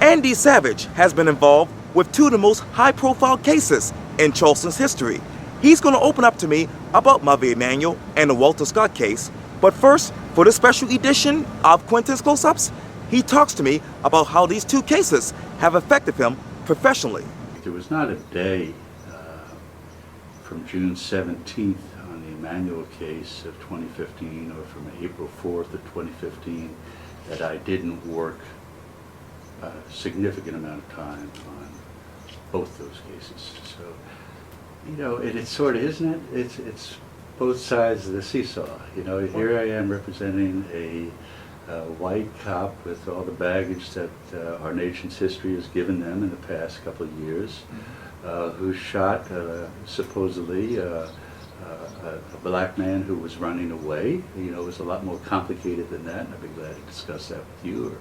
Andy Savage has been involved with two of the most high-profile cases in Charleston's history. He's going to open up to me about Mother Emanuel and the Walter Scott case. But first, for this special edition of Quintin's Close-Ups, he talks to me about how these two cases have affected him professionally. There was not a day from June 17th on the Emanuel case of 2015 or from April 4th of 2015 that I didn't work a significant amount of time on both those cases. So, you know, it's sort of, isn't it? It's both sides of the seesaw. You know, here I am representing a white cop with all the baggage that our nation's history has given them in the past couple of years, who shot supposedly a black man who was running away. You know, it was a lot more complicated than that, and I'd be glad to discuss that with you or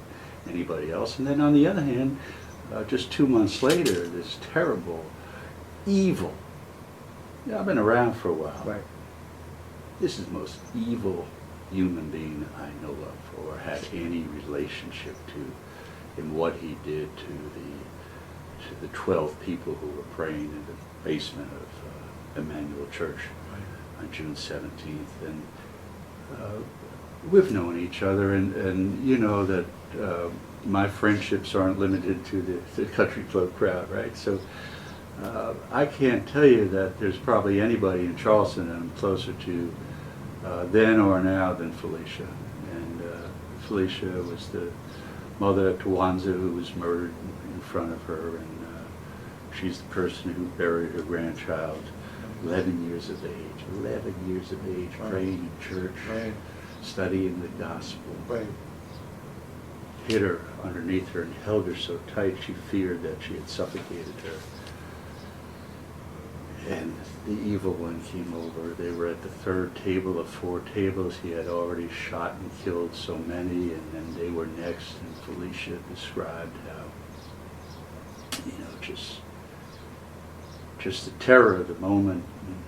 anybody else. And then on the other hand, just 2 months later, this terrible, evil, yeah, I've been around for a while. Right. This is the most evil human being I know of or had any relationship to in what he did to the 12 people who were praying in the basement of Emanuel Church on June 17th. And we've known each other, and you know that my friendships aren't limited to the country club crowd, right? So I can't tell you that there's probably anybody in Charleston that I'm closer to then or now than Felicia. And Felicia was the mother of Tawanza, who was murdered in front of her, and she's the person who buried her grandchild, 11 years of age, 11 years of age, praying in church, studying the gospel. Hit her underneath her and held her so tight she feared that she had suffocated her. And the evil one came over. They were at the third table of 4 tables. He had already shot and killed so many, and then they were next. And Felicia described how, you know, just the terror of the moment. And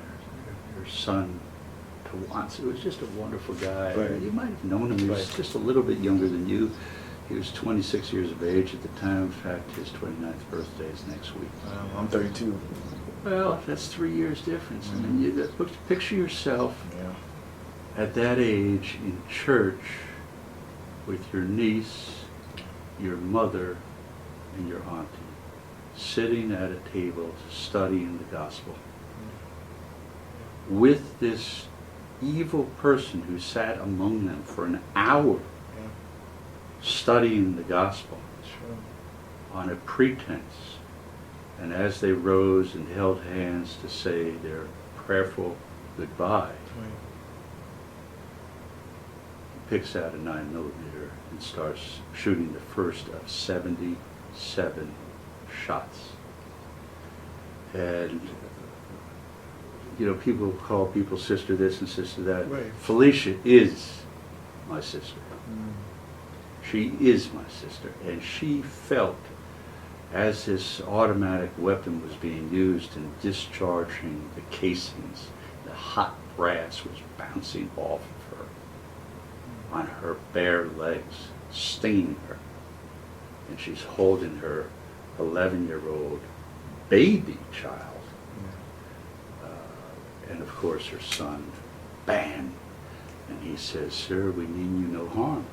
her son, Tawanza, was just a wonderful guy. You might have known him. He was just a little bit younger than you. He was 26 years of age at the time. In fact, his 29th birthday is next week. I'm 32. Well, that's 3 years difference. I mean, picture yourself at that age in church with your niece, your mother, and your auntie, sitting at a table studying the gospel with this evil person who sat among them for an hour studying the gospel on a pretense. And as they rose and held hands to say their prayerful goodbye, he picks out a 9mm and starts shooting the first of 77 shots. And, you know, people call people sister this and sister that. Felicia is my sister. She is my sister. And she felt, as this automatic weapon was being used and discharging the casings, the hot brass was bouncing off of her on her bare legs, stinging her. And she's holding her 11-year-old baby child. And of course her son, bam! And he says, "Sir, we mean you no harm.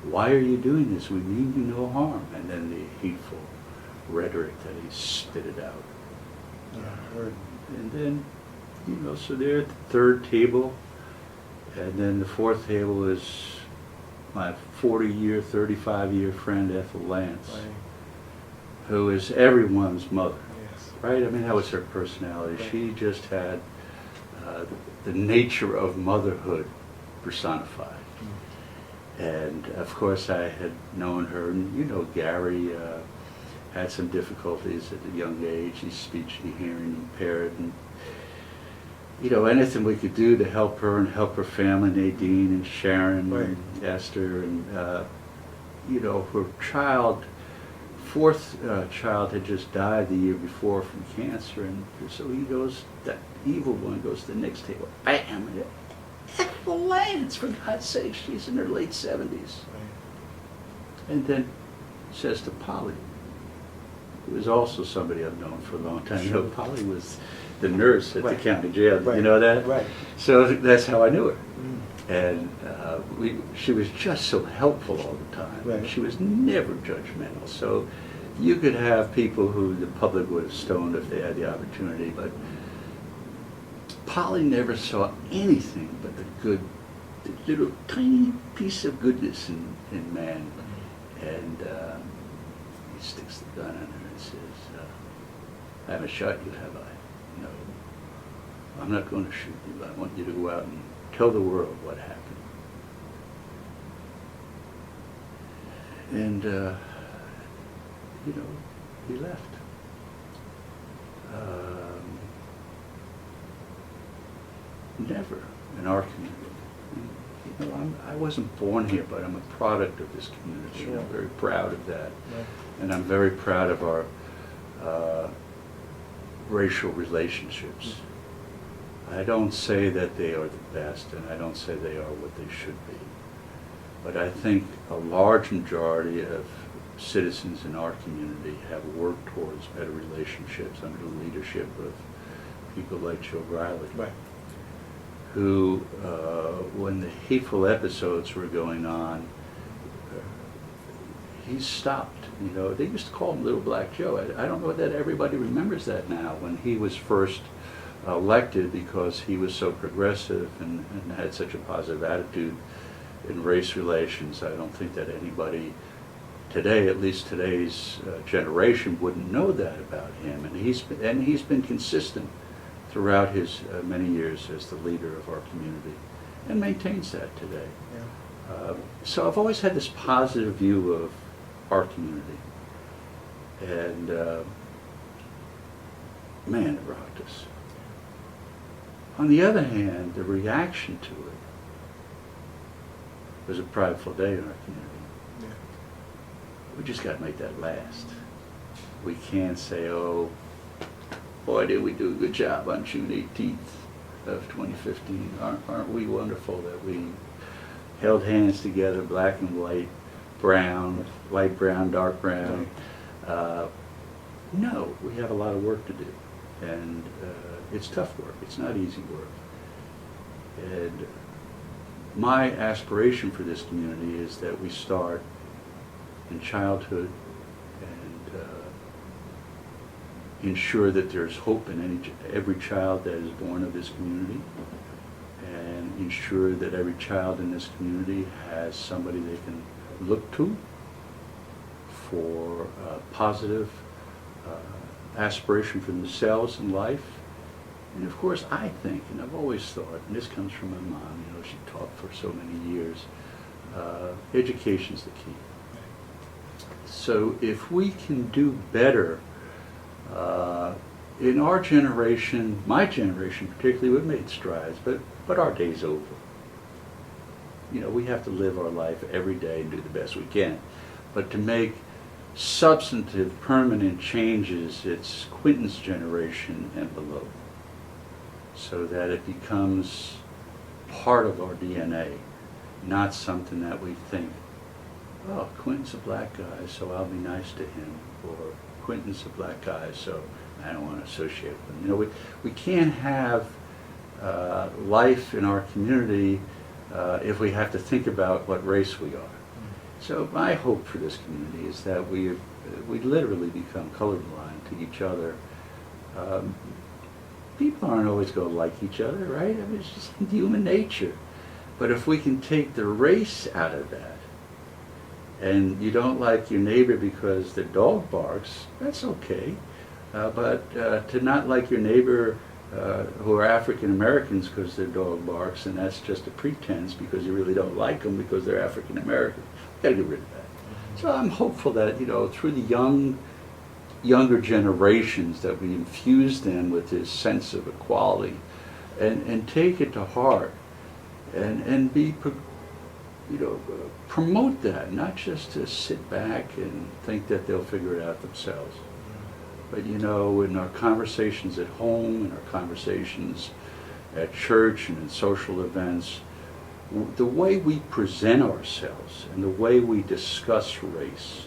Why are you doing this? We mean you no harm." And then the hateful rhetoric that he spitted out. And then, you know, so they're at the third table, and then the fourth table is my 40-year, 35-year friend Ethel Lance, who is everyone's mother. Right? I mean, that was her personality. She just had the nature of motherhood personified. And of course I had known her, and you know Gary had some difficulties at a young age. He's speech and hearing impaired, and you know, anything we could do to help her and help her family, Nadine and Sharon and Esther, and you know, her child, fourth child had just died the year before from cancer, and so he goes, that evil one goes to the next table, bam, and Ethel Lance, for God's sake, she's in her late 70s. And then says to Polly, who is also somebody I've known for a long time. You know, Polly was the nurse at the county jail. Right. You know that? Right. So that's how I knew her. And she was just so helpful all the time. Right. She was never judgmental. So you could have people who the public would have stoned if they had the opportunity, but Polly never saw anything but the good, the little tiny piece of goodness in man. And he sticks the gun on her and says, I haven't shot you, have I? No. I'm not going to shoot you. I want you to go out and tell the world what happened. And, you know, he left. Never in our community. You know, I wasn't born here, but I'm a product of this community. Sure. I'm very proud of that. Right. And I'm very proud of our racial relationships. I don't say that they are the best, and I don't say they are what they should be. But I think a large majority of citizens in our community have worked towards better relationships under the leadership of people like Joe Riley, Right. who, when the hateful episodes were going on, he stopped. You know, they used to call him Little Black Joe. I don't know that everybody remembers that now. When he was first elected, because he was so progressive and had such a positive attitude in race relations, I don't think that anybody today, at least today's generation, wouldn't know that about him. And he's been consistent throughout his many years as the leader of our community, and maintains that today. Yeah. So I've always had this positive view of our community, and man, it rocked us. On the other hand, the reaction to it was a prideful day in our community. Yeah. We just got to make that last. We can't say, oh, boy, did we do a good job on June 18th of 2015. Aren't we wonderful that we held hands together, black and white, brown, light brown, dark brown. No, we have a lot of work to do. And it's tough work. It's not easy work. And my aspiration for this community is that we start in childhood and ensure that there's hope in every child that is born of this community, and ensure that every child in this community has somebody they can look to for positive aspiration for themselves in life. And of course, I think, and I've always thought, and this comes from my mom, you know, she taught for so many years, education's the key. So if we can do better, in our generation, my generation particularly, we've made strides, but our day's over. You know, we have to live our life every day and do the best we can. But to make substantive, permanent changes, it's Quintin's generation and below, so that it becomes part of our DNA, not something that we think, oh, Quintin's a black guy, so I'll be nice to him, or Quintin's a black guy, so I don't want to associate with him. You know, we can't have life in our community if we have to think about what race we are. So my hope for this community is that we literally become colorblind to each other. People aren't always going to like each other, right? I mean, it's just human nature. But if we can take the race out of that, and you don't like your neighbor because their dog barks, that's okay. But to not like your neighbor who are African Americans because their dog barks, and that's just a pretense because you really don't like them because they're African American. Got to get rid of that. So I'm hopeful that, you know, through the younger generations, that we infuse them with this sense of equality, and take it to heart, and be, you know, promote that, not just to sit back and think that they'll figure it out themselves. But, you know, in our conversations at home, in our conversations at church and in social events, the way we present ourselves and the way we discuss race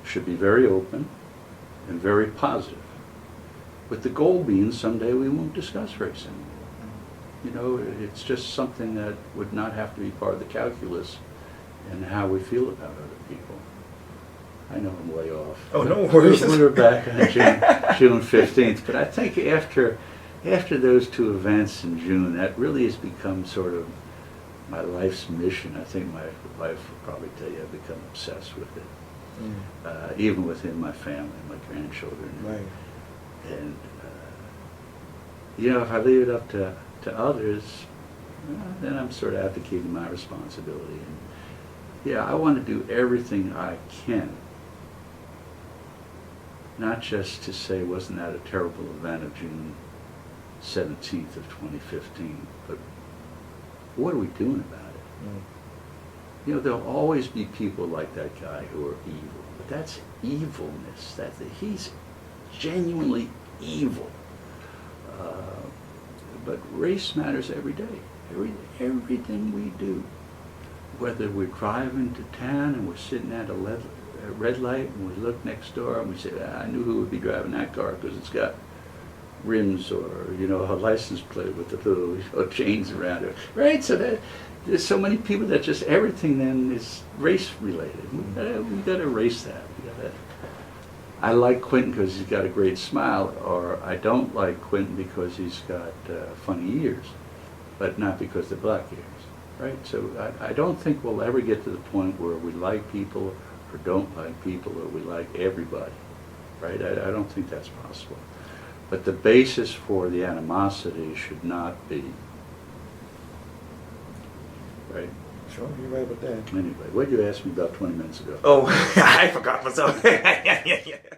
should be very open and very positive, with the goal being someday we won't discuss race anymore. You know, it's just something that would not have to be part of the calculus and how we feel about other people. I know I'm way off. Oh, no worries. We're back on June 15th, but I think after those two events in June, that really has become sort of my life's mission. I think my wife would probably tell you I've become obsessed with it, even within my family, my grandchildren. Right. And you know, if I leave it up to others, then I'm sort of abdicating my responsibility. And yeah, I want to do everything I can, not just to say, wasn't that a terrible event of June 17th of 2015, but what are we doing about it? You know, there'll always be people like that guy who are evil, but that's evilness. He's genuinely evil. But race matters every day. Everything we do. Whether we're driving to town and we're sitting at a red light and we look next door and we say, I knew who would be driving that car because it's got rims or, you know, a license plate with the little, you know, chains around it. Right? So there's so many people that just everything then is race related. We gotta erase that. I like Quintin because he's got a great smile, or I don't like Quintin because he's got funny ears, but not because they're black ears, right? So I don't think we'll ever get to the point where we like people or don't like people or we like everybody, right? I don't think that's possible. But the basis for the animosity should not be, right? Sure, you're right about that. Anyway, what did you ask me about 20 minutes ago? Oh, I forgot myself. Yeah.